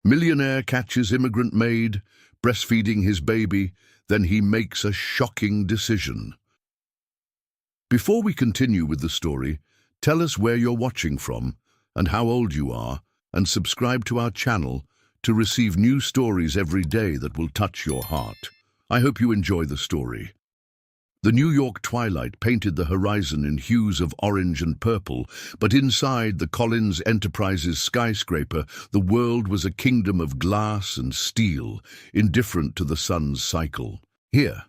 Millionaire catches immigrant maid, breastfeeding his baby, then he makes a shocking decision. Before we continue with the story, tell us where you're watching from and how old you are, and subscribe to our channel to receive new stories every day that will touch your heart. I hope you enjoy the story. The New York twilight painted the horizon in hues of orange and purple, but inside the Collins Enterprises skyscraper, the world was a kingdom of glass and steel, indifferent to the sun's cycle. Here,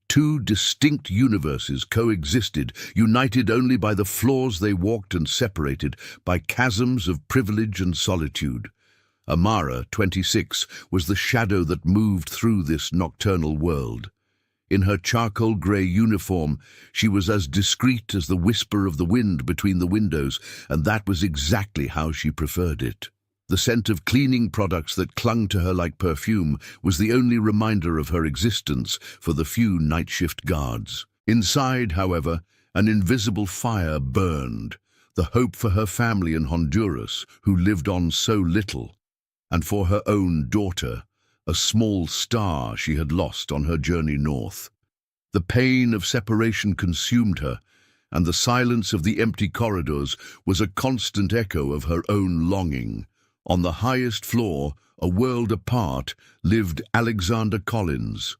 two distinct universes coexisted, united only by the floors they walked and separated by chasms of privilege and solitude. Amara, 26, was the shadow that moved through this nocturnal world. In her charcoal grey uniform, she was as discreet as the whisper of the wind between the windows, and that was exactly how she preferred it. The scent of cleaning products that clung to her like perfume was the only reminder of her existence for the few night shift guards. Inside, however, an invisible fire burned, the hope for her family in Honduras, who lived on so little, and for her own daughter, a small star she had lost on her journey north. The pain of separation consumed her, and the silence of the empty corridors was a constant echo of her own longing. On the highest floor, a world apart, lived Alexander Collins.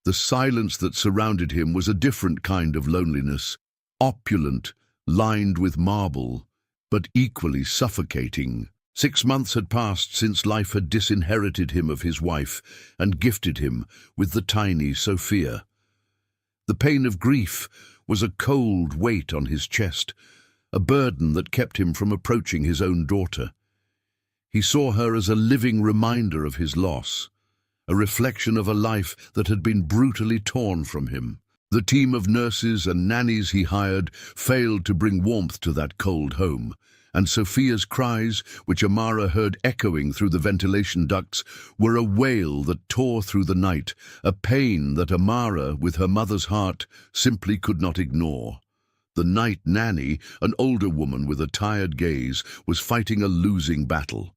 The silence that surrounded him was a different kind of loneliness, opulent, lined with marble, but equally suffocating. 6 months had passed since life had disinherited him of his wife and gifted him with the tiny Sophia. The pain of grief was a cold weight on his chest, a burden that kept him from approaching his own daughter. He saw her as a living reminder of his loss, a reflection of a life that had been brutally torn from him. The team of nurses and nannies he hired failed to bring warmth to that cold home, and Sophia's cries, which Amara heard echoing through the ventilation ducts, were a wail that tore through the night, a pain that Amara, with her mother's heart, simply could not ignore. The night nanny, an older woman with a tired gaze, was fighting a losing battle.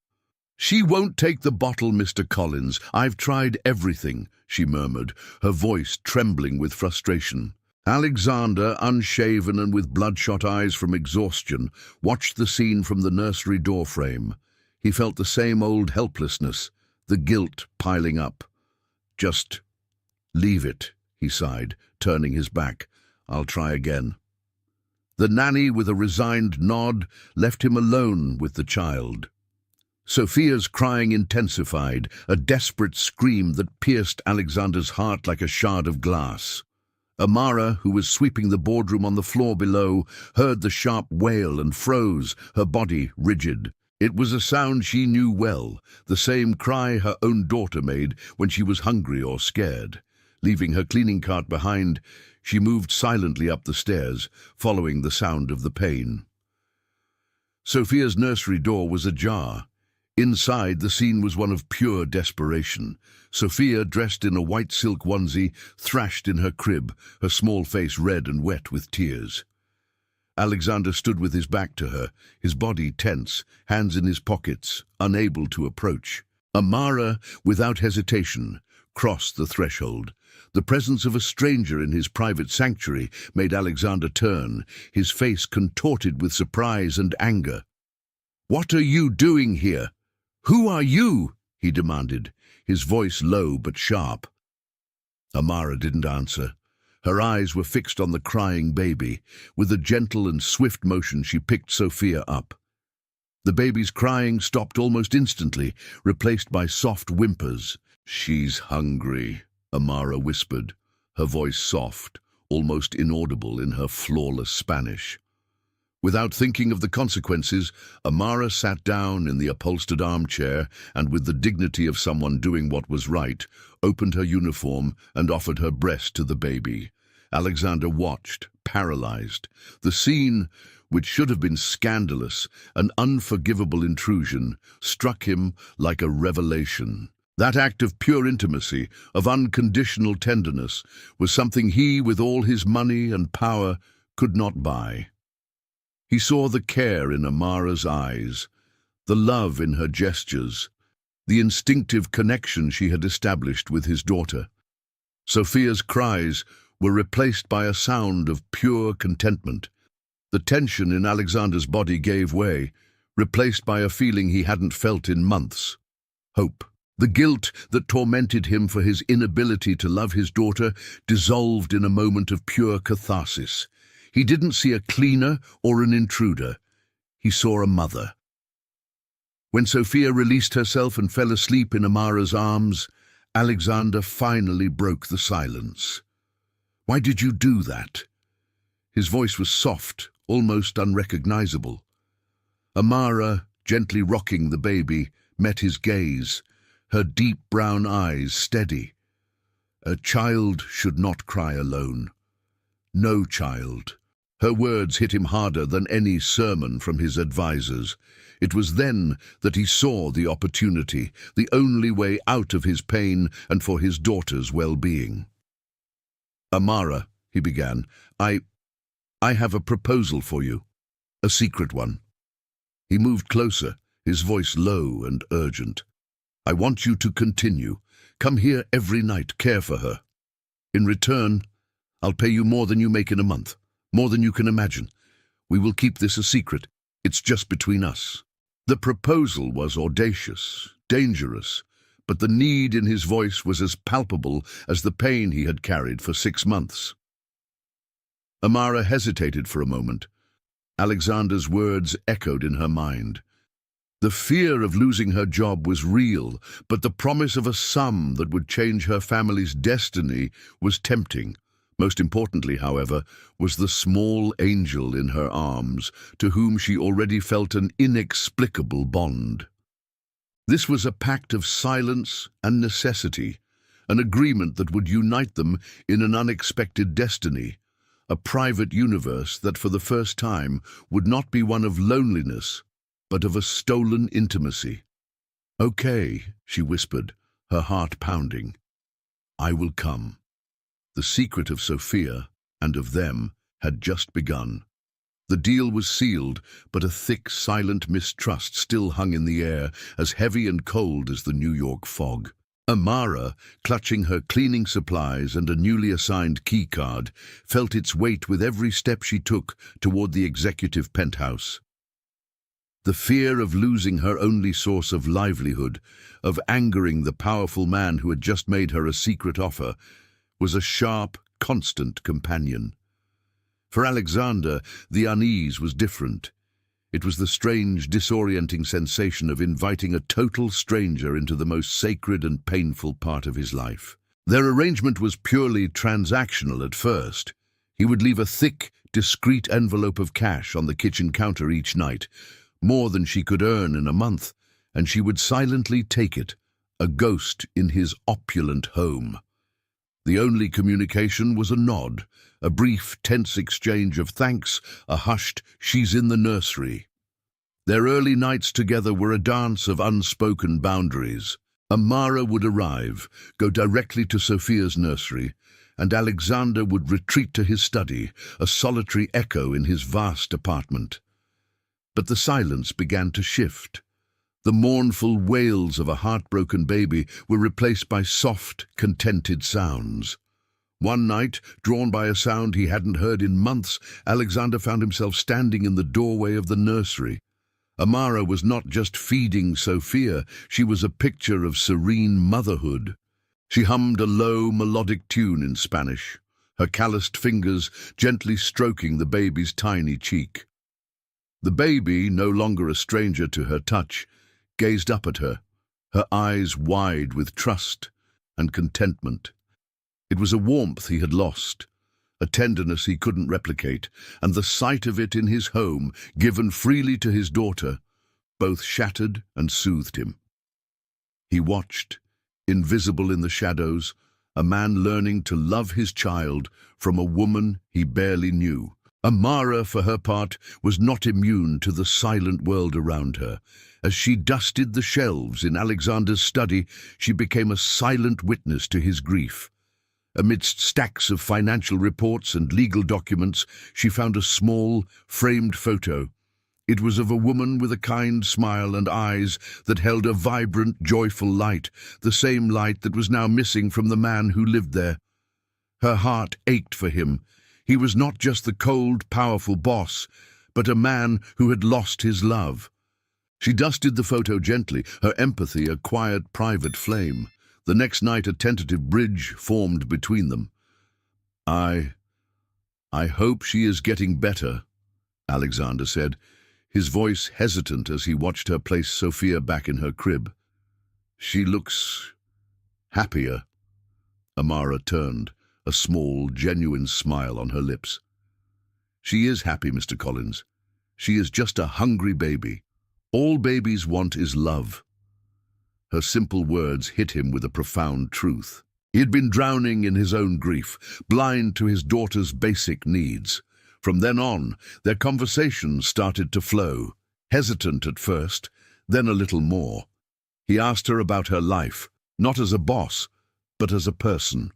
"She won't take the bottle, Mr. Collins. I've tried everything," she murmured, her voice trembling with frustration. Alexander, unshaven and with bloodshot eyes from exhaustion, watched the scene from the nursery doorframe. He felt the same old helplessness, the guilt piling up. "Just leave it," he sighed, turning his back. "I'll try again." The nanny, with a resigned nod, left him alone with the child. Sophia's crying intensified, a desperate scream that pierced Alexander's heart like a shard of glass. Amara, who was sweeping the boardroom on the floor below, heard the sharp wail and froze, her body rigid. It was a sound she knew well, the same cry her own daughter made when she was hungry or scared. Leaving her cleaning cart behind, she moved silently up the stairs, following the sound of the pain. Sophia's nursery door was ajar. Inside, the scene was one of pure desperation. Sophia, dressed in a white silk onesie, thrashed in her crib, her small face red and wet with tears. Alexander stood with his back to her, his body tense, hands in his pockets, unable to approach. Amara, without hesitation, crossed the threshold. The presence of a stranger in his private sanctuary made Alexander turn, his face contorted with surprise and anger. "What are you doing here? Who are you?" he demanded, his voice low but sharp. Amara didn't answer. Her eyes were fixed on the crying baby. With a gentle and swift motion, she picked Sophia up. The baby's crying stopped almost instantly, replaced by soft whimpers. "She's hungry," Amara whispered, her voice soft, almost inaudible in her flawless Spanish. Without thinking of the consequences, Amara sat down in the upholstered armchair and, with the dignity of someone doing what was right, opened her uniform and offered her breast to the baby. Alexander watched, paralyzed. The scene, which should have been scandalous, an unforgivable intrusion, struck him like a revelation. That act of pure intimacy, of unconditional tenderness, was something he, with all his money and power, could not buy. He saw the care in Amara's eyes, the love in her gestures, the instinctive connection she had established with his daughter. Sophia's cries were replaced by a sound of pure contentment. The tension in Alexander's body gave way, replaced by a feeling he hadn't felt in months: hope. The guilt that tormented him for his inability to love his daughter dissolved in a moment of pure catharsis. He didn't see a cleaner or an intruder. He saw a mother. When Sophia released herself and fell asleep in Amara's arms, Alexander finally broke the silence. "Why did you do that?" His voice was soft, almost unrecognizable. Amara, gently rocking the baby, met his gaze, her deep brown eyes steady. "A child should not cry alone. No child." Her words hit him harder than any sermon from his advisors. It was then that he saw the opportunity, the only way out of his pain and for his daughter's well-being. "Amara," he began, I have a proposal for you. A secret one." He moved closer, his voice low and urgent. "I want you to continue. Come here every night, care for her. In return, I'll pay you more than you make in a month, more than you can imagine. We will keep this a secret. It's just between us." The proposal was audacious, dangerous, but the need in his voice was as palpable as the pain he had carried for 6 months. Amara hesitated for a moment. Alexander's words echoed in her mind. The fear of losing her job was real, but the promise of a sum that would change her family's destiny was tempting. Most importantly, however, was the small angel in her arms, to whom she already felt an inexplicable bond. This was a pact of silence and necessity, an agreement that would unite them in an unexpected destiny, a private universe that for the first time would not be one of loneliness, but of a stolen intimacy. "Okay," she whispered, her heart pounding. "I will come." The secret of Sophia, and of them, had just begun. The deal was sealed, but a thick, silent mistrust still hung in the air, as heavy and cold as the New York fog. Amara, clutching her cleaning supplies and a newly assigned key card, felt its weight with every step she took toward the executive penthouse. The fear of losing her only source of livelihood, of angering the powerful man who had just made her a secret offer, was a sharp, constant companion. For Alexander, the unease was different. It was the strange, disorienting sensation of inviting a total stranger into the most sacred and painful part of his life. Their arrangement was purely transactional at first. He would leave a thick, discreet envelope of cash on the kitchen counter each night, more than she could earn in a month, and she would silently take it, a ghost in his opulent home. The only communication was a nod, a brief, tense exchange of thanks, a hushed, "She's in the nursery." Their early nights together were a dance of unspoken boundaries. Amara would arrive, go directly to Sophia's nursery, and Alexander would retreat to his study, a solitary echo in his vast apartment. But the silence began to shift. The mournful wails of a heartbroken baby were replaced by soft, contented sounds. One night, drawn by a sound he hadn't heard in months, Alexander found himself standing in the doorway of the nursery. Amara was not just feeding Sophia, she was a picture of serene motherhood. She hummed a low, melodic tune in Spanish, her calloused fingers gently stroking the baby's tiny cheek. The baby, no longer a stranger to her touch, gazed up at her, her eyes wide with trust and contentment. It was a warmth he had lost, a tenderness he couldn't replicate, and the sight of it in his home, given freely to his daughter, both shattered and soothed him. He watched, invisible in the shadows, a man learning to love his child from a woman he barely knew. Amara, for her part, was not immune to the silent world around her. As she dusted the shelves in Alexander's study, she became a silent witness to his grief. Amidst stacks of financial reports and legal documents, she found a small, framed photo, It was of a woman with a kind smile and eyes that held a vibrant, joyful light, the same light that was now missing from the man who lived there. Her heart ached for him. He was not just the cold, powerful boss, but a man who had lost his love. She dusted the photo gently, her empathy a quiet, private flame. The next night a tentative bridge formed between them. I hope she is getting better," Alexander said, his voice hesitant as he watched her place Sophia back in her crib. "She looks happier." Amara turned, a small, genuine smile on her lips. "She is happy, Mr. Collins. She is just a hungry baby. All babies want is love." Her simple words hit him with a profound truth. He had been drowning in his own grief, blind to his daughter's basic needs. From then on, their conversations started to flow, hesitant at first, then a little more. He asked her about her life, not as a boss, but as a person.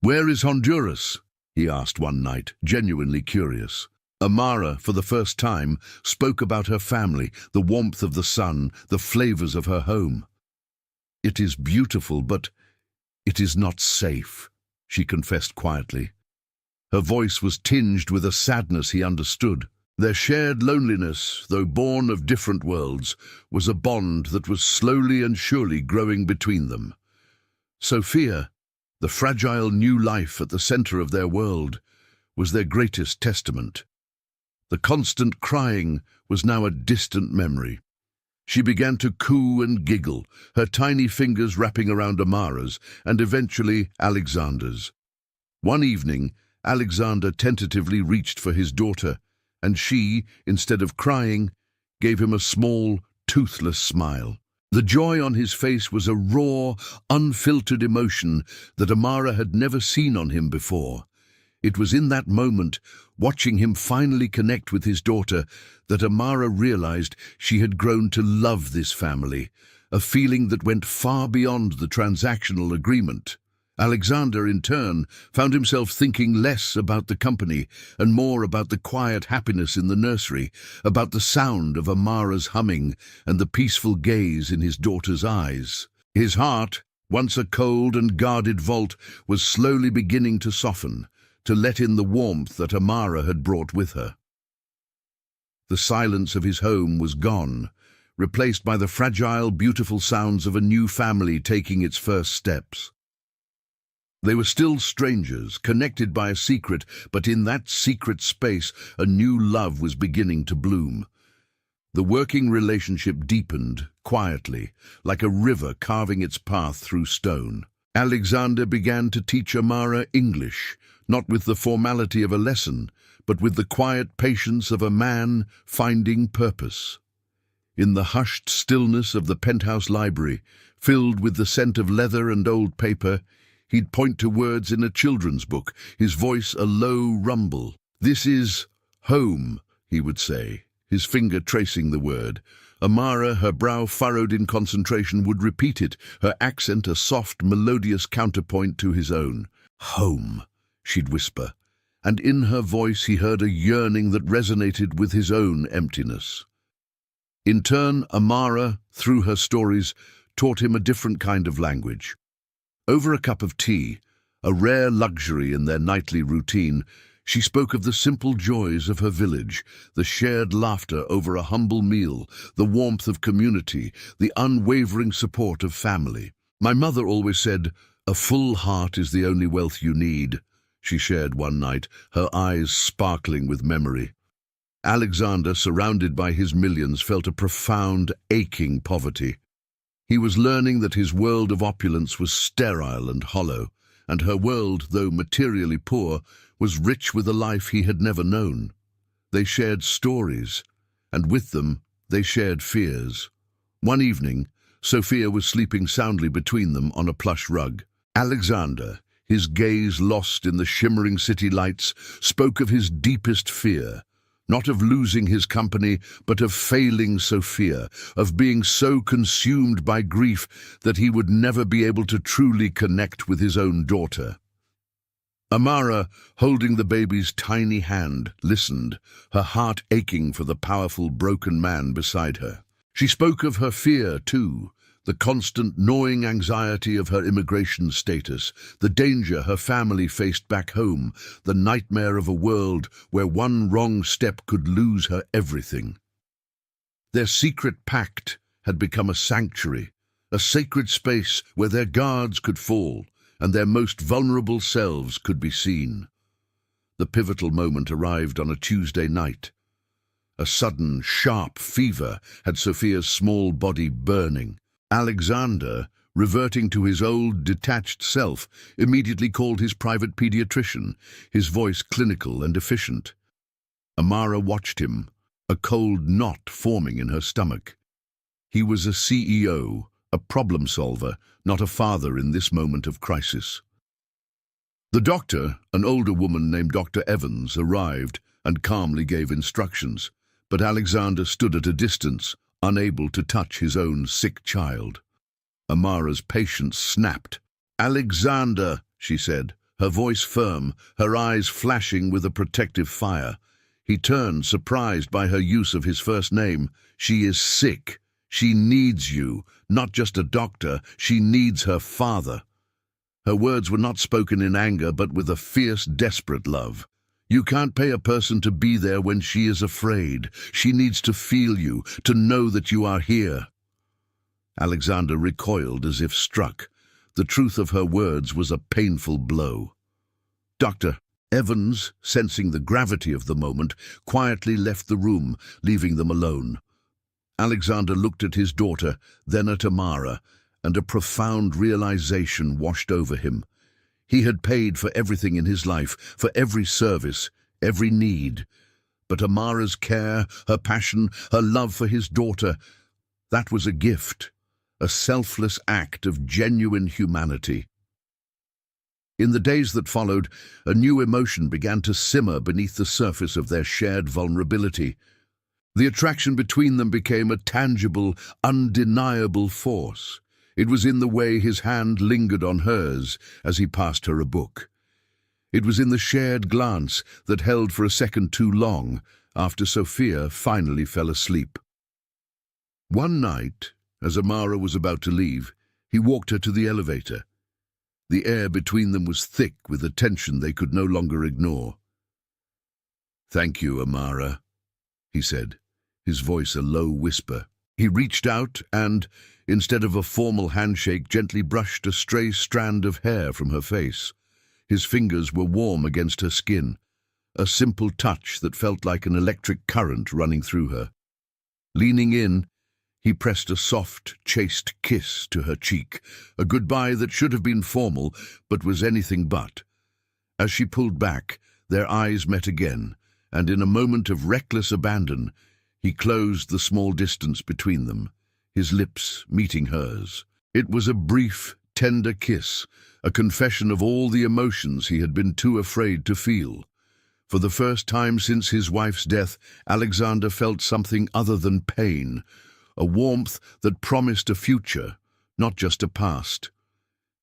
"Where is Honduras?" he asked one night, genuinely curious. Amara, for the first time, spoke about her family, the warmth of the sun, the flavors of her home. "It is beautiful, but it is not safe," she confessed quietly. Her voice was tinged with a sadness he understood. Their shared loneliness, though born of different worlds, was a bond that was slowly and surely growing between them. Sophia, the fragile new life at the center of their world, was their greatest testament. The constant crying was now a distant memory. She began to coo and giggle, her tiny fingers wrapping around Amara's and eventually Alexander's. One evening, Alexander tentatively reached for his daughter, and she, instead of crying, gave him a small, toothless smile. The joy on his face was a raw, unfiltered emotion that Amara had never seen on him before. It was in that moment, watching him finally connect with his daughter, that Amara realized she had grown to love this family, a feeling that went far beyond the transactional agreement. Alexander, in turn, found himself thinking less about the company and more about the quiet happiness in the nursery, about the sound of Amara's humming and the peaceful gaze in his daughter's eyes. His heart, once a cold and guarded vault, was slowly beginning to soften, to let in the warmth that Amara had brought with her. The silence of his home was gone, replaced by the fragile, beautiful sounds of a new family taking its first steps. They were still strangers, connected by a secret, but in that secret space a new love was beginning to bloom. The working relationship deepened, quietly, like a river carving its path through stone. Alexander began to teach Amara English, not with the formality of a lesson, but with the quiet patience of a man finding purpose. In the hushed stillness of the penthouse library, filled with the scent of leather and old paper, he'd point to words in a children's book, his voice a low rumble. "This is home," he would say, his finger tracing the word. Amara, her brow furrowed in concentration, would repeat it, her accent a soft, melodious counterpoint to his own. "Home," she'd whisper, and in her voice he heard a yearning that resonated with his own emptiness. In turn, Amara, through her stories, taught him a different kind of language. Over a cup of tea, a rare luxury in their nightly routine, she spoke of the simple joys of her village, the shared laughter over a humble meal, the warmth of community, the unwavering support of family. "My mother always said, 'A full heart is the only wealth you need,'" she shared one night, her eyes sparkling with memory. Alexander, surrounded by his millions, felt a profound, aching poverty. He was learning that his world of opulence was sterile and hollow, and her world, though materially poor, was rich with a life he had never known. They shared stories, and with them they shared fears. One evening, Sophia was sleeping soundly between them on a plush rug. Alexander, his gaze lost in the shimmering city lights, spoke of his deepest fear, not of losing his company, but of failing Sophia, of being so consumed by grief that he would never be able to truly connect with his own daughter. Amara, holding the baby's tiny hand, listened, her heart aching for the powerful broken man beside her. She spoke of her fear, too, the constant gnawing anxiety of her immigration status, the danger her family faced back home, the nightmare of a world where one wrong step could lose her everything. Their secret pact had become a sanctuary, a sacred space where their guards could fall and their most vulnerable selves could be seen. The pivotal moment arrived on a Tuesday night. A sudden, sharp fever had Sophia's small body burning. Alexander, reverting to his old, detached self, immediately called his private pediatrician, his voice clinical and efficient. Amara watched him, a cold knot forming in her stomach. He was a CEO, a problem solver, not a father in this moment of crisis. The doctor, an older woman named Dr. Evans, arrived and calmly gave instructions, but Alexander stood at a distance, unable to touch his own sick child. Amara's patience snapped. "Alexander," she said, her voice firm, her eyes flashing with a protective fire. He turned, surprised by her use of his first name. "She is sick. She needs you. Not just a doctor, she needs her father." Her words were not spoken in anger, but with a fierce, desperate love. "You can't pay a person to be there when she is afraid. She needs to feel you, to know that you are here." Alexander recoiled as if struck. The truth of her words was a painful blow. Dr. Evans, sensing the gravity of the moment, quietly left the room, leaving them alone. Alexander looked at his daughter, then at Amara, and a profound realization washed over him. He had paid for everything in his life, for every service, every need. But Amara's care, her passion, her love for his daughter, that was a gift, a selfless act of genuine humanity. In the days that followed, a new emotion began to simmer beneath the surface of their shared vulnerability. The attraction between them became a tangible, undeniable force. It was in the way his hand lingered on hers as he passed her a book. It was in the shared glance that held for a second too long after Sophia finally fell asleep. One night, as Amara was about to leave, he walked her to the elevator. The air between them was thick with a tension they could no longer ignore. "Thank you, Amara," he said, his voice a low whisper. He reached out and, instead of a formal handshake, gently brushed a stray strand of hair from her face. His fingers were warm against her skin, a simple touch that felt like an electric current running through her. Leaning in, he pressed a soft, chaste kiss to her cheek, a goodbye that should have been formal, but was anything but. As she pulled back, their eyes met again, and in a moment of reckless abandon, he closed the small distance between them, his lips meeting hers. It was a brief, tender kiss, a confession of all the emotions he had been too afraid to feel. For the first time since his wife's death, Alexander felt something other than pain, a warmth that promised a future, not just a past.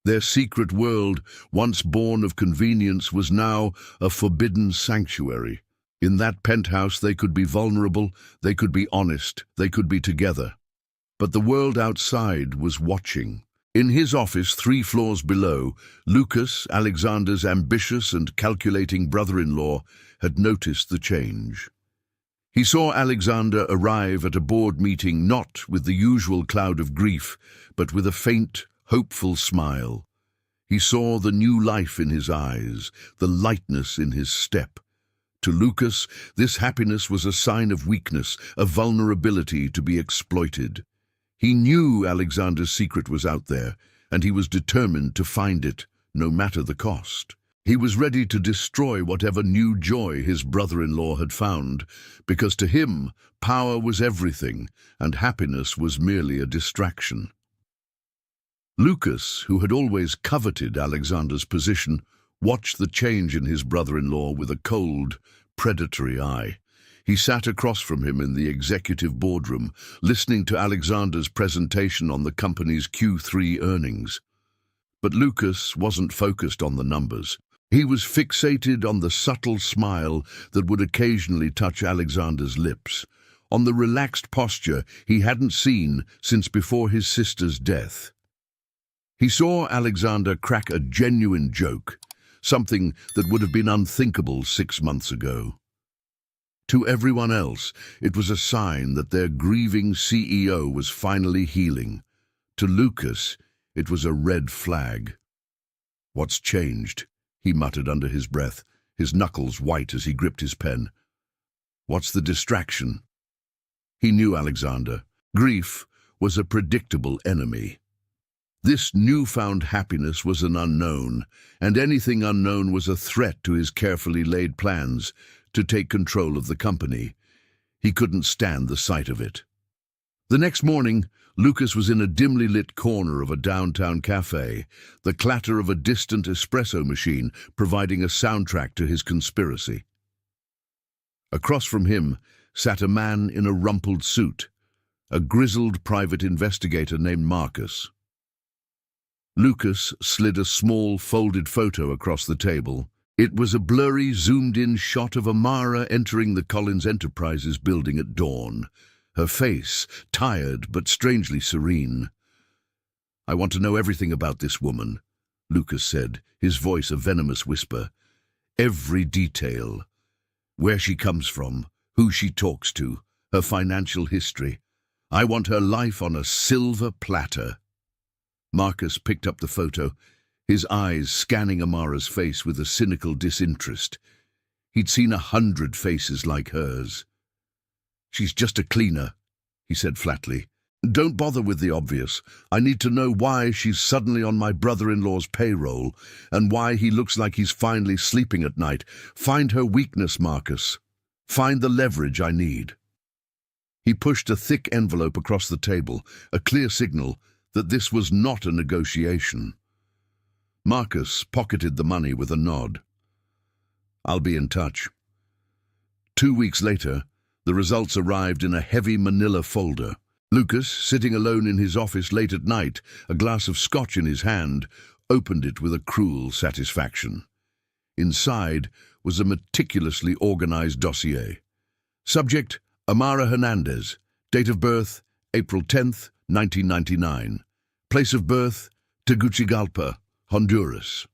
Their secret world, once born of convenience, was now a forbidden sanctuary. In that penthouse they could be vulnerable, they could be honest, they could be together. But the world outside was watching. In his office 3 floors below, Lucas, Alexander's ambitious and calculating brother-in-law, had noticed the change. He saw Alexander arrive at a board meeting not with the usual cloud of grief, but with a faint, hopeful smile. He saw the new life in his eyes, the lightness in his step. To Lucas, this happiness was a sign of weakness, a vulnerability to be exploited. He knew Alexander's secret was out there, and he was determined to find it, no matter the cost. He was ready to destroy whatever new joy his brother-in-law had found, because to him, power was everything, and happiness was merely a distraction. Lucas, who had always coveted Alexander's position, watched the change in his brother-in-law with a cold, predatory eye. He sat across from him in the executive boardroom, listening to Alexander's presentation on the company's Q3 earnings. But Lucas wasn't focused on the numbers. He was fixated on the subtle smile that would occasionally touch Alexander's lips, on the relaxed posture he hadn't seen since before his sister's death. He saw Alexander crack a genuine joke, something that would have been unthinkable 6 months ago. To everyone else, it was a sign that their grieving CEO was finally healing. To Lucas, it was a red flag. "What's changed?" he muttered under his breath, his knuckles white as he gripped his pen. "What's the distraction?" He knew Alexander. Grief was a predictable enemy. This newfound happiness was an unknown, and anything unknown was a threat to his carefully laid plans to take control of the company. He couldn't stand the sight of it. The next morning, Lucas was in a dimly lit corner of a downtown cafe, the clatter of a distant espresso machine providing a soundtrack to his conspiracy. Across from him sat a man in a rumpled suit, a grizzled private investigator named Marcus. Lucas slid a small, folded photo across the table. It was a blurry, zoomed-in shot of Amara entering the Collins Enterprises building at dawn, her face tired but strangely serene. "I want to know everything about this woman," Lucas said, his voice a venomous whisper. "Every detail. Where she comes from, who she talks to, her financial history. I want her life on a silver platter." Marcus picked up the photo, his eyes scanning Amara's face with a cynical disinterest. He'd seen 100 faces like hers. "She's just a cleaner," he said flatly. "Don't bother with the obvious. I need to know why she's suddenly on my brother-in-law's payroll, and why he looks like he's finally sleeping at night. Find her weakness, Marcus. Find the leverage I need." He pushed a thick envelope across the table, a clear signal that this was not a negotiation. Marcus pocketed the money with a nod. "I'll be in touch." 2 weeks later, the results arrived in a heavy manila folder. Lucas, sitting alone in his office late at night, a glass of scotch in his hand, opened it with a cruel satisfaction. Inside was a meticulously organized dossier. Subject: Amara Hernandez. Date of birth: April 10th, 1999. Place of birth: Tegucigalpa, Honduras.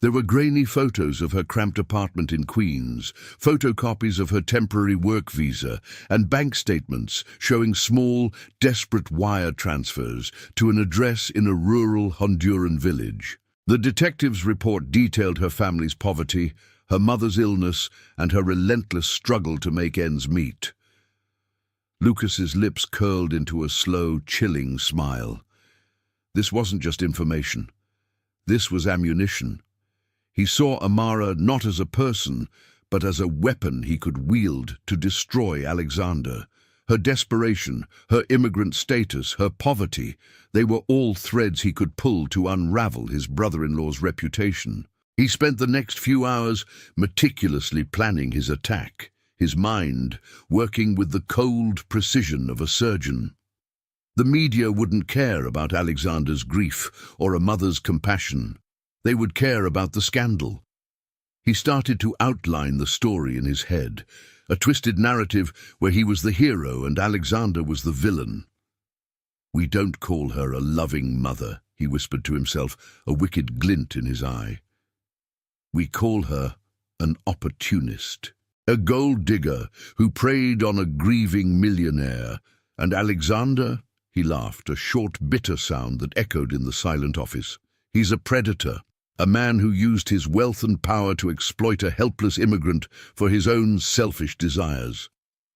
There were grainy photos of her cramped apartment in Queens, photocopies of her temporary work visa, and bank statements showing small, desperate wire transfers to an address in a rural Honduran village. The detective's report detailed her family's poverty, her mother's illness, and her relentless struggle to make ends meet. Lucas's lips curled into a slow, chilling smile. This wasn't just information. This was ammunition. He saw Amara not as a person, but as a weapon he could wield to destroy Alexander. Her desperation, her immigrant status, her poverty, they were all threads he could pull to unravel his brother-in-law's reputation. He spent the next few hours meticulously planning his attack, his mind working with the cold precision of a surgeon. The media wouldn't care about Alexander's grief or a mother's compassion. They would care about the scandal. He started to outline the story in his head, a twisted narrative where he was the hero and Alexander was the villain. "We don't call her a loving mother," he whispered to himself, a wicked glint in his eye. "We call her an opportunist, a gold digger who preyed on a grieving millionaire. And Alexander," he laughed, a short, bitter sound that echoed in the silent office. "He's a predator, a man who used his wealth and power to exploit a helpless immigrant for his own selfish desires."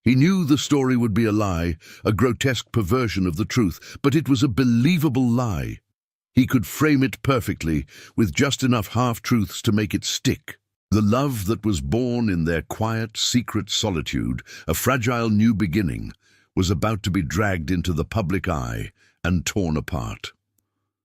He knew the story would be a lie, a grotesque perversion of the truth, but it was a believable lie. He could frame it perfectly, with just enough half-truths to make it stick. The love that was born in their quiet, secret solitude, a fragile new beginning, was about to be dragged into the public eye and torn apart.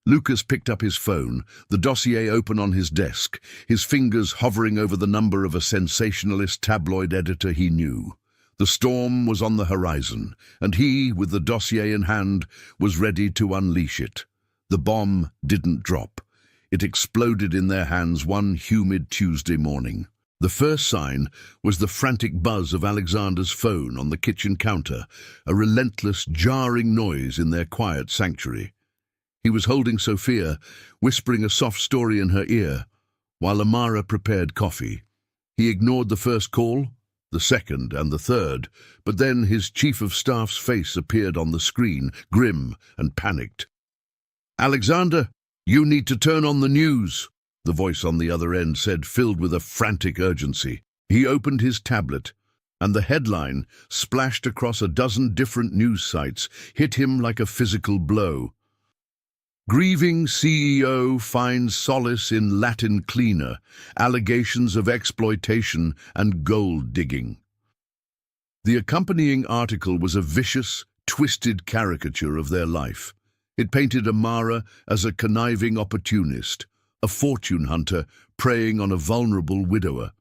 Lucas picked up his phone, the dossier open on his desk, his fingers hovering over the number of a sensationalist tabloid editor he knew. The storm was on the horizon, and he, with the dossier in hand, was ready to unleash it. The bomb didn't drop. It exploded in their hands one humid Tuesday morning. The first sign was the frantic buzz of Alexander's phone on the kitchen counter, a relentless, jarring noise in their quiet sanctuary. He was holding Sophia, whispering a soft story in her ear, while Amara prepared coffee. He ignored the first call, the second and the third, but then his chief of staff's face appeared on the screen, grim and panicked. "Alexander, you need to turn on the news," the voice on the other end said, filled with a frantic urgency. He opened his tablet, and the headline, splashed across a dozen different news sites, hit him like a physical blow. "Grieving CEO finds solace in Latin cleaner, allegations of exploitation and gold digging." The accompanying article was a vicious, twisted caricature of their life. It painted Amara as a conniving opportunist, a fortune hunter preying on a vulnerable widower.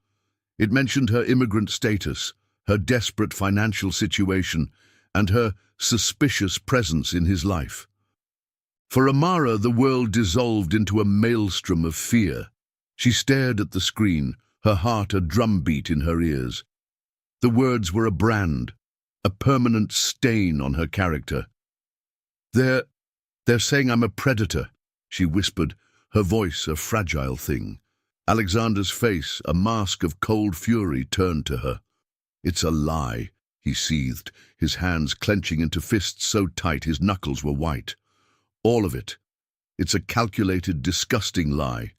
It mentioned her immigrant status, her desperate financial situation, and her suspicious presence in his life. For Amara, the world dissolved into a maelstrom of fear. She stared at the screen, her heart a drumbeat in her ears. The words were a brand, a permanent stain on her character. They're saying I'm a predator," she whispered, her voice a fragile thing. Alexander's face, a mask of cold fury, turned to her. "It's a lie," he seethed, his hands clenching into fists so tight his knuckles were white. "All of it. It's a calculated, disgusting lie."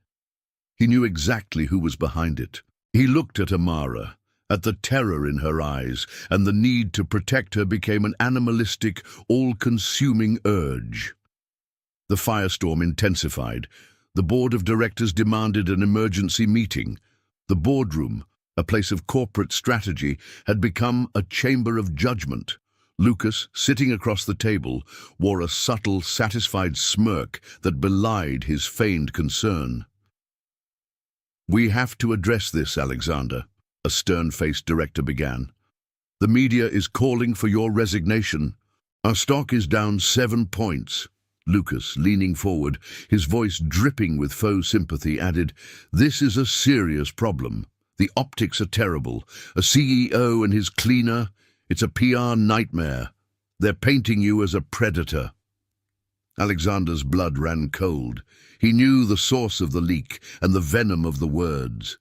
He knew exactly who was behind it. He looked at Amara, at the terror in her eyes, and the need to protect her became an animalistic, all-consuming urge. The firestorm intensified. The board of directors demanded an emergency meeting. The boardroom, a place of corporate strategy, had become a chamber of judgment. Lucas, sitting across the table, wore a subtle, satisfied smirk that belied his feigned concern. "We have to address this, Alexander," a stern-faced director began. "The media is calling for your resignation. Our stock is down 7 points. Lucas, leaning forward, his voice dripping with faux sympathy, added, "This is a serious problem. The optics are terrible. A CEO and his cleaner, it's a PR nightmare. They're painting you as a predator." Alexander's blood ran cold. He knew the source of the leak and the venom of the words.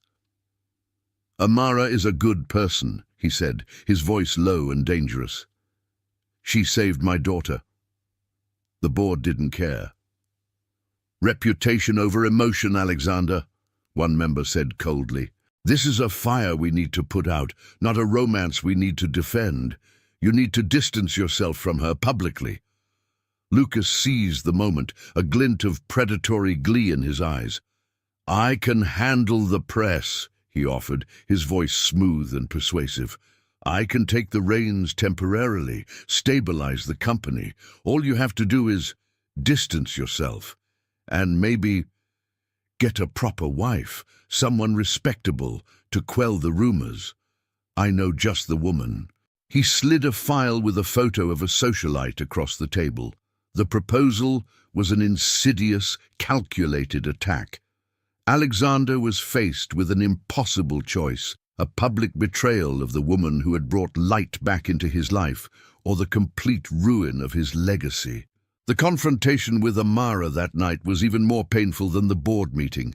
"Amara is a good person," he said, his voice low and dangerous. "She saved my daughter." The board didn't care. "Reputation over emotion, Alexander," one member said coldly. "This is a fire we need to put out, not a romance we need to defend. You need to distance yourself from her publicly." Lucas seized the moment, a glint of predatory glee in his eyes. "I can handle the press," he offered, his voice smooth and persuasive. "I can take the reins temporarily, stabilize the company. All you have to do is distance yourself, and maybe get a proper wife, someone respectable, to quell the rumors. I know just the woman." He slid a file with a photo of a socialite across the table. The proposal was an insidious, calculated attack. Alexander was faced with an impossible choice: a public betrayal of the woman who had brought light back into his life, or the complete ruin of his legacy. The confrontation with Amara that night was even more painful than the board meeting.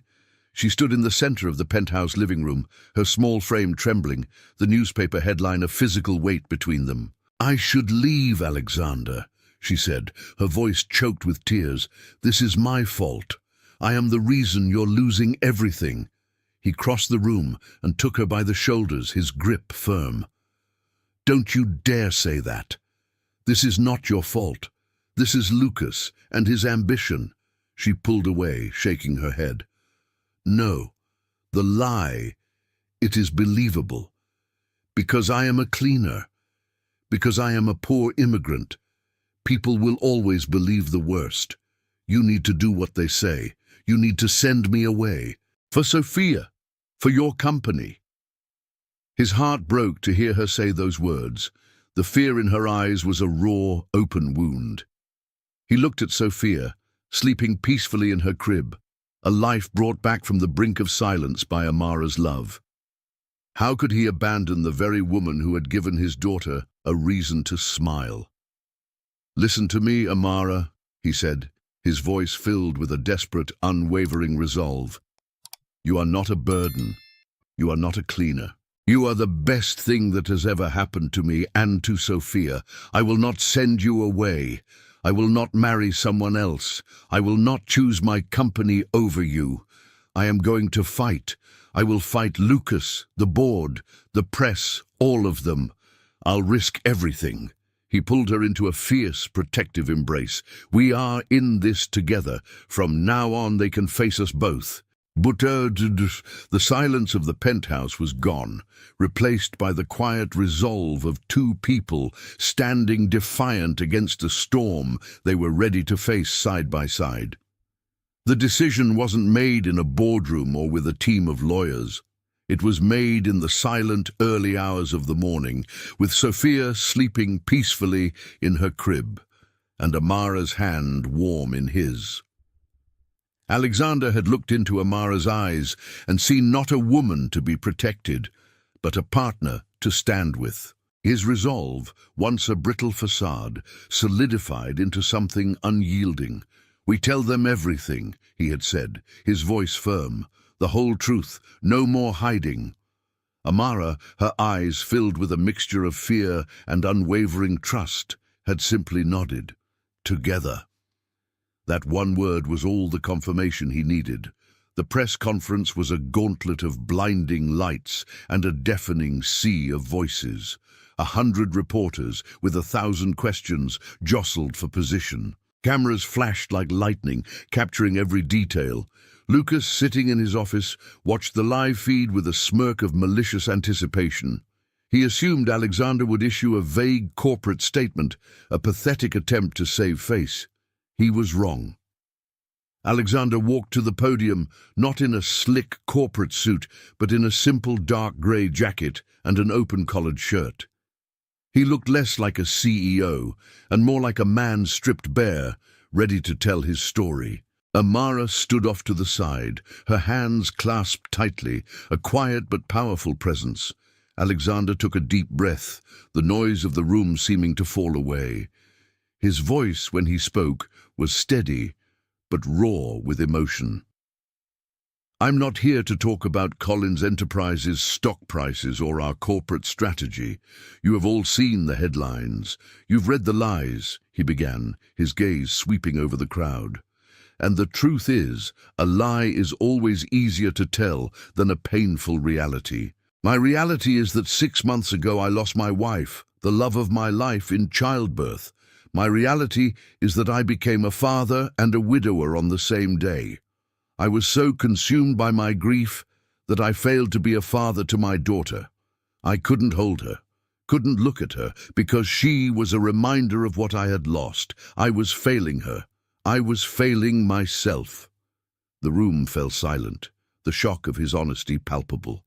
She stood in the center of the penthouse living room, her small frame trembling, the newspaper headline a physical weight between them. "I should leave, Alexander," she said, her voice choked with tears. "This is my fault. I am the reason you're losing everything." He crossed the room and took her by the shoulders, his grip firm. "Don't you dare say that. This is not your fault. This is Lucas and his ambition." She pulled away, shaking her head. "No, the lie, it is believable. Because I am a cleaner, because I am a poor immigrant, people will always believe the worst. You need to do what they say. You need to send me away. For Sophia, for your company." His heart broke to hear her say those words. The fear in her eyes was a raw, open wound. He looked at Sophia, sleeping peacefully in her crib, a life brought back from the brink of silence by Amara's love. How could he abandon the very woman who had given his daughter a reason to smile? "Listen to me, Amara," he said, his voice filled with a desperate, unwavering resolve. "You are not a burden. You are not a cleaner. You are the best thing that has ever happened to me and to Sophia. I will not send you away. I will not marry someone else. I will not choose my company over you. I am going to fight. I will fight Lucas, the board, the press, all of them. I'll risk everything." He pulled her into a fierce, protective embrace. "We are in this together. From now on they can face us both." But the silence of the penthouse was gone, replaced by the quiet resolve of two people standing defiant against a storm they were ready to face side by side. The decision wasn't made in a boardroom or with a team of lawyers. It was made in the silent early hours of the morning, with Sophia sleeping peacefully in her crib, and Amara's hand warm in his. Alexander had looked into Amara's eyes and seen not a woman to be protected, but a partner to stand with. His resolve, once a brittle facade, solidified into something unyielding. "We tell them everything," he had said, his voice firm. "The whole truth, no more hiding." Amara, her eyes filled with a mixture of fear and unwavering trust, had simply nodded. Together. That one word was all the confirmation he needed. The press conference was a gauntlet of blinding lights and a deafening sea of voices. 100 reporters, with 1,000 questions, jostled for position. Cameras flashed like lightning, capturing every detail. Lucas, sitting in his office, watched the live feed with a smirk of malicious anticipation. He assumed Alexander would issue a vague corporate statement, a pathetic attempt to save face. He was wrong. Alexander walked to the podium, not in a slick corporate suit, but in a simple dark grey jacket and an open-collared shirt. He looked less like a CEO and more like a man stripped bare, ready to tell his story. Amara stood off to the side, her hands clasped tightly, a quiet but powerful presence. Alexander took a deep breath, the noise of the room seeming to fall away. His voice, when he spoke, was steady, but raw with emotion. "I'm not here to talk about Collins Enterprises' stock prices or our corporate strategy. You have all seen the headlines. You've read the lies," he began, his gaze sweeping over the crowd. "And the truth is, a lie is always easier to tell than a painful reality. My reality is that 6 months ago I lost my wife, the love of my life, in childbirth. My reality is that I became a father and a widower on the same day. I was so consumed by my grief that I failed to be a father to my daughter. I couldn't hold her, couldn't look at her, because she was a reminder of what I had lost. I was failing her. I was failing myself." The room fell silent, the shock of his honesty palpable.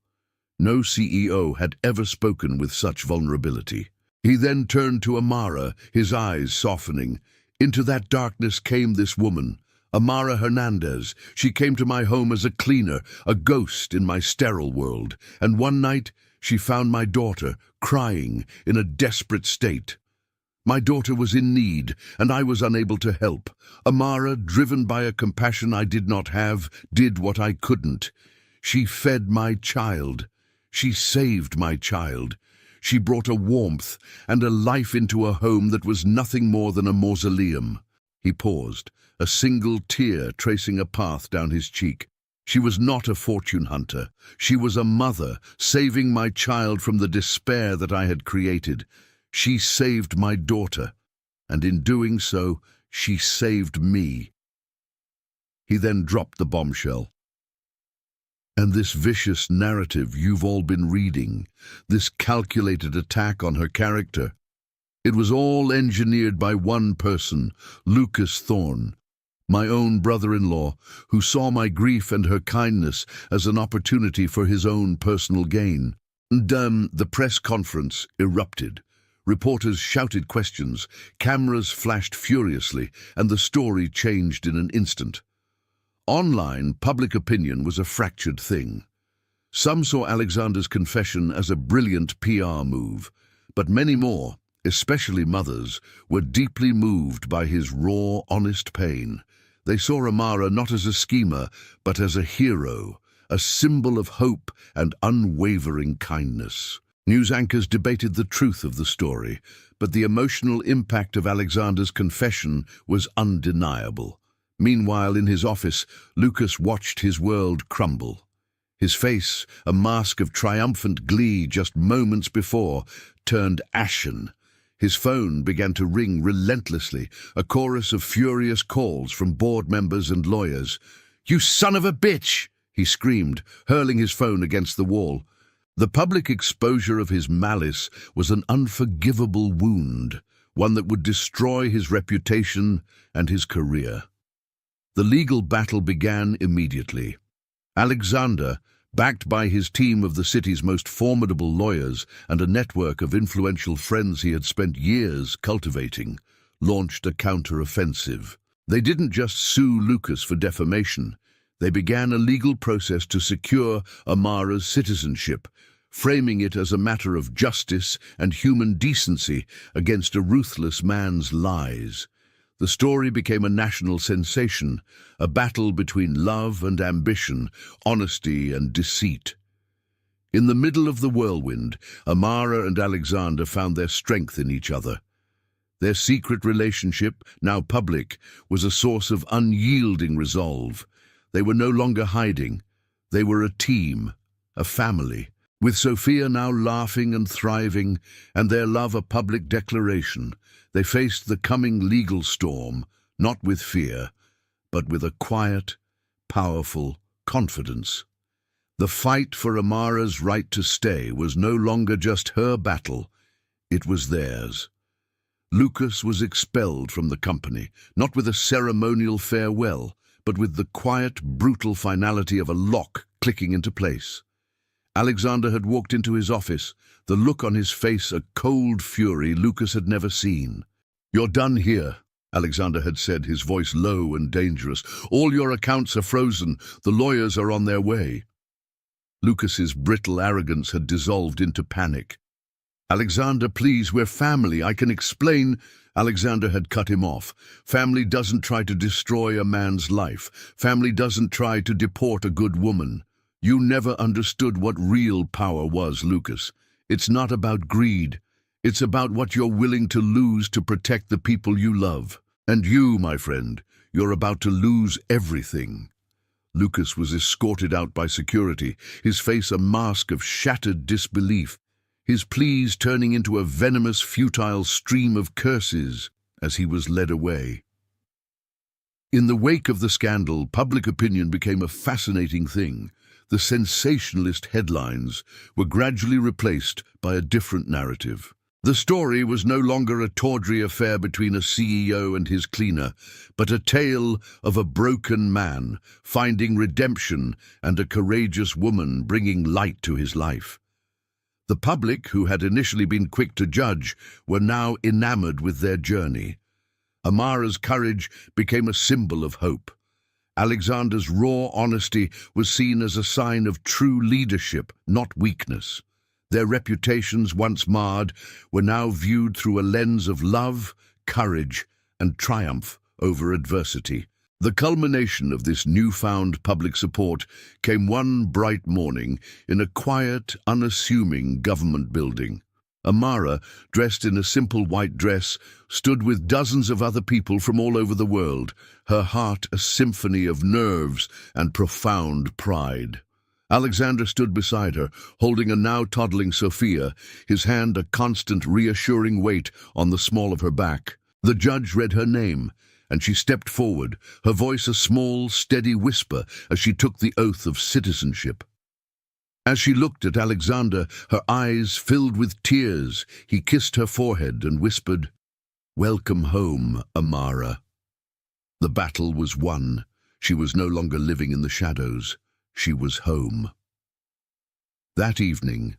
No CEO had ever spoken with such vulnerability. He then turned to Amara, his eyes softening. "Into that darkness came this woman, Amara Hernandez. She came to my home as a cleaner, a ghost in my sterile world. And one night, she found my daughter, crying, in a desperate state. My daughter was in need, and I was unable to help. Amara, driven by a compassion I did not have, did what I couldn't. She fed my child. She saved my child. She brought a warmth and a life into a home that was nothing more than a mausoleum." He paused, a single tear tracing a path down his cheek. "She was not a fortune hunter. She was a mother, saving my child from the despair that I had created. She saved my daughter, and in doing so, she saved me." He then dropped the bombshell. "And this vicious narrative you've all been reading, this calculated attack on her character, it was all engineered by one person, Lucas Thorne, my own brother-in-law, who saw my grief and her kindness as an opportunity for his own personal gain." The press conference erupted. Reporters shouted questions, cameras flashed furiously, and the story changed in an instant. Online, public opinion was a fractured thing. Some saw Alexander's confession as a brilliant PR move, but many more, especially mothers, were deeply moved by his raw, honest pain. They saw Amara not as a schemer, but as a hero, a symbol of hope and unwavering kindness. News anchors debated the truth of the story, but the emotional impact of Alexander's confession was undeniable. Meanwhile, in his office, Lucas watched his world crumble. His face, a mask of triumphant glee just moments before, turned ashen. His phone began to ring relentlessly, a chorus of furious calls from board members and lawyers. "You son of a bitch!" he screamed, hurling his phone against the wall. The public exposure of his malice was an unforgivable wound, one that would destroy his reputation and his career. The legal battle began immediately. Alexander, backed by his team of the city's most formidable lawyers and a network of influential friends he had spent years cultivating, launched a counter-offensive. They didn't just sue Lucas for defamation. They began a legal process to secure Amara's citizenship, framing it as a matter of justice and human decency against a ruthless man's lies. The story became a national sensation, a battle between love and ambition, honesty and deceit. In the middle of the whirlwind, Amara and Alexander found their strength in each other. Their secret relationship, now public, was a source of unyielding resolve. They were no longer hiding. They were a team, a family. With Sophia now laughing and thriving, and their love a public declaration, they faced the coming legal storm, not with fear, but with a quiet, powerful confidence. The fight for Amara's right to stay was no longer just her battle, it was theirs. Lucas was expelled from the company, not with a ceremonial farewell, but with the quiet, brutal finality of a lock clicking into place. Alexander had walked into his office, the look on his face a cold fury Lucas had never seen. "You're done here," Alexander had said, his voice low and dangerous. "All your accounts are frozen. The lawyers are on their way." Lucas's brittle arrogance had dissolved into panic. "Alexander, please, we're family. I can explain." Alexander had cut him off. "Family doesn't try to destroy a man's life. Family doesn't try to deport a good woman. You never understood what real power was, Lucas. It's not about greed. It's about what you're willing to lose to protect the people you love. And you, my friend, you're about to lose everything." Lucas was escorted out by security, his face a mask of shattered disbelief, his pleas turning into a venomous, futile stream of curses as he was led away. In the wake of the scandal, public opinion became a fascinating thing. The sensationalist headlines were gradually replaced by a different narrative. The story was no longer a tawdry affair between a CEO and his cleaner, but a tale of a broken man finding redemption and a courageous woman bringing light to his life. The public, who had initially been quick to judge, were now enamored with their journey. Amara's courage became a symbol of hope. Alexander's raw honesty was seen as a sign of true leadership, not weakness. Their reputations, once marred, were now viewed through a lens of love, courage, and triumph over adversity. The culmination of this newfound public support came one bright morning in a quiet, unassuming government building. Amara, dressed in a simple white dress, stood with dozens of other people from all over the world, her heart a symphony of nerves and profound pride. Alexander stood beside her, holding a now toddling Sophia, his hand a constant reassuring weight on the small of her back. The judge read her name, and she stepped forward, her voice a small, steady whisper as she took the oath of citizenship. As she looked at Alexander, her eyes filled with tears. He kissed her forehead and whispered, "Welcome home, Amara." The battle was won. She was no longer living in the shadows. She was home. That evening,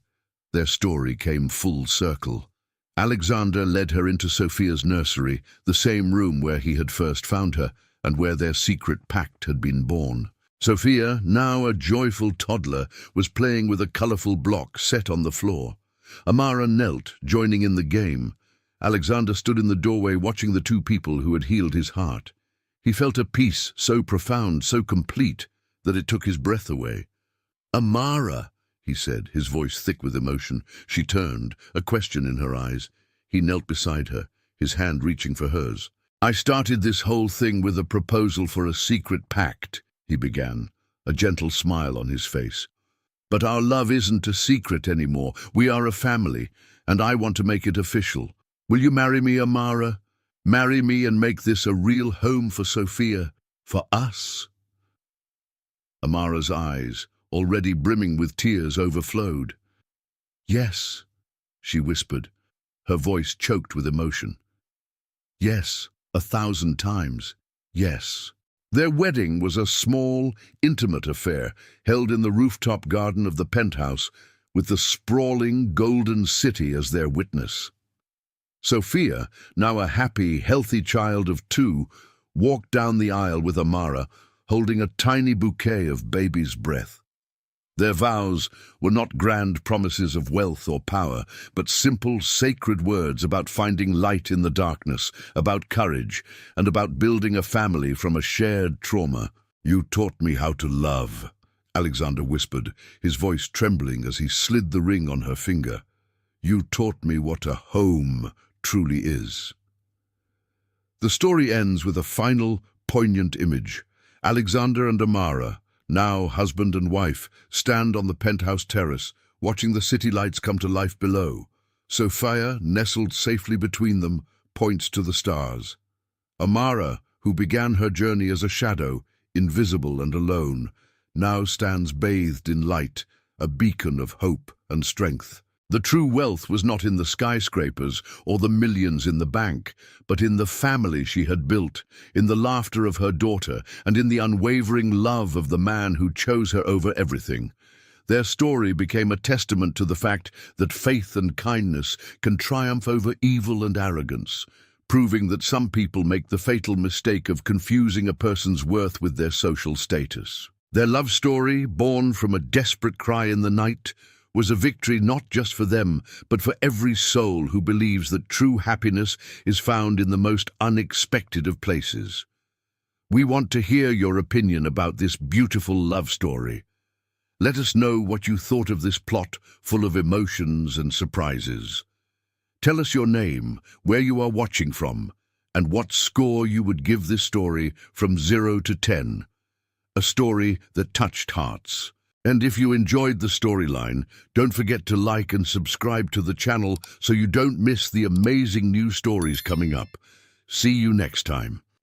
their story came full circle. Alexander led her into Sophia's nursery, the same room where he had first found her. and where their secret pact had been born. Sophia, now a joyful toddler, was playing with a colorful block set on the floor. Amara knelt, joining in the game. Alexander stood in the doorway watching the two people who had healed his heart. He felt a peace so profound, so complete, that it took his breath away. "Amara," he said, his voice thick with emotion. She turned, a question in her eyes. He knelt beside her, his hand reaching for hers. "I started this whole thing with a proposal for a secret pact," he began, a gentle smile on his face. "But our love isn't a secret anymore. We are a family, and I want to make it official. Will you marry me, Amara? Marry me and make this a real home for Sophia, for us?" Amara's eyes, already brimming with tears, overflowed. "Yes," she whispered, her voice choked with emotion. "Yes, 1,000 times, yes." Their wedding was a small, intimate affair held in the rooftop garden of the penthouse with the sprawling golden city as their witness. Sophia, now a happy, healthy child of 2, walked down the aisle with Amara, holding a tiny bouquet of baby's breath. Their vows were not grand promises of wealth or power, but simple, sacred words about finding light in the darkness, about courage, and about building a family from a shared trauma. "You taught me how to love," Alexander whispered, his voice trembling as he slid the ring on her finger. "You taught me what a home truly is." The story ends with a final, poignant image. Alexander and Amara, now husband and wife, stand on the penthouse terrace, watching the city lights come to life below. Sophia, nestled safely between them, points to the stars. Amara, who began her journey as a shadow, invisible and alone, now stands bathed in light, a beacon of hope and strength. The true wealth was not in the skyscrapers or the millions in the bank, but in the family she had built, in the laughter of her daughter, and in the unwavering love of the man who chose her over everything. Their story became a testament to the fact that faith and kindness can triumph over evil and arrogance, proving that some people make the fatal mistake of confusing a person's worth with their social status. Their love story, born from a desperate cry in the night, was a victory not just for them, but for every soul who believes that true happiness is found in the most unexpected of places. We want to hear your opinion about this beautiful love story. Let us know what you thought of this plot full of emotions and surprises. Tell us your name, where you are watching from, and what score you would give this story from 0 to 10. A story that touched hearts. And if you enjoyed the storyline, don't forget to like and subscribe to the channel so you don't miss the amazing new stories coming up. See you next time.